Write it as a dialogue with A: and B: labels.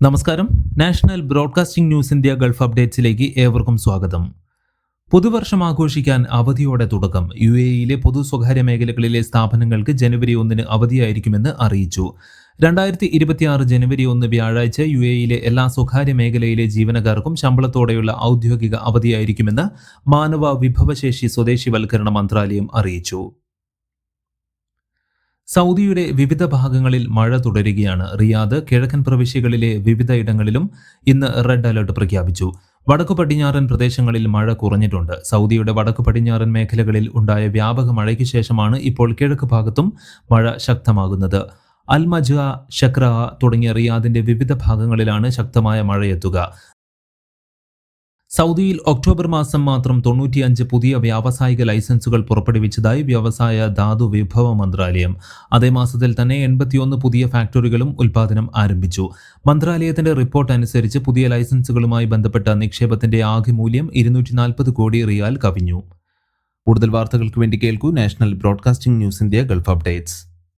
A: നമസ്കാരം. National broadcasting news India Gulf അപ്ഡേറ്റ്സിലേക്ക് ഏവർക്കും സ്വാഗതം. പുതുവർഷം ആഘോഷിക്കാൻ അവധിയോടെ തുടക്കം. UAE-യിലെ പൊതു സ്വകാര്യ മേഖലകളിലെ സ്ഥാപനങ്ങൾക്ക് ജനുവരി 1 അവധിയായിരിക്കുമെന്ന് അറിയിച്ചു. 2026 ജനുവരി 1 വ്യാഴാഴ്ച UAE-യിലെ എല്ലാ സ്വകാര്യ മേഖലയിലെ ജീവനക്കാർക്കും ശമ്പളത്തോടെയുള്ള ഔദ്യോഗിക അവധിയായിരിക്കുമെന്ന് മാനവ വിഭവശേഷി സ്വദേശിവൽക്കരണ മന്ത്രാലയം അറിയിച്ചു. സൗദിയുടെ വിവിധ ഭാഗങ്ങളിൽ മഴ തുടരുകയാണ്. റിയാദ്, കിഴക്കൻ പ്രവിശ്യകളിലെ വിവിധ ഇടങ്ങളിലും ഇന്ന് റെഡ് അലർട്ട് പ്രഖ്യാപിച്ചു. വടക്കു പടിഞ്ഞാറൻ പ്രദേശങ്ങളിൽ മഴ കുറഞ്ഞിട്ടുണ്ട്. സൗദിയുടെ വടക്കു പടിഞ്ഞാറൻ മേഖലകളിൽ ഉണ്ടായ വ്യാപക മഴയ്ക്ക് ശേഷമാണ് ഇപ്പോൾ കിഴക്ക് ഭാഗത്തും മഴ ശക്തമാകുന്നത്. അൽ മജ്അ, ഷക്ര തുടങ്ങിയ റിയാദിന്റെ വിവിധ ഭാഗങ്ങളിലാണ് ശക്തമായ മഴയെത്തുക. സൗദിയിൽ ഒക്ടോബർ മാസം മാത്രം 95 പുതിയ വ്യാവസായിക ലൈസൻസുകൾ പുറപ്പെടുവിച്ചതായി വ്യവസായ ധാതു വിഭവ മന്ത്രാലയം. അതേ മാസത്തിൽ തന്നെ 81 പുതിയ ഫാക്ടറികളും ഉൽപ്പാദനം ആരംഭിച്ചു. മന്ത്രാലയത്തിന്റെ റിപ്പോർട്ട് അനുസരിച്ച് പുതിയ ലൈസൻസുകളുമായി ബന്ധപ്പെട്ട നിക്ഷേപത്തിന്റെ ആകെ മൂല്യം 240 കോടി റിയാൽ കവിഞ്ഞു. കൂടുതൽ വാർത്തകൾക്ക് വേണ്ടി കേൾക്കൂ national broadcasting news India Gulf updates.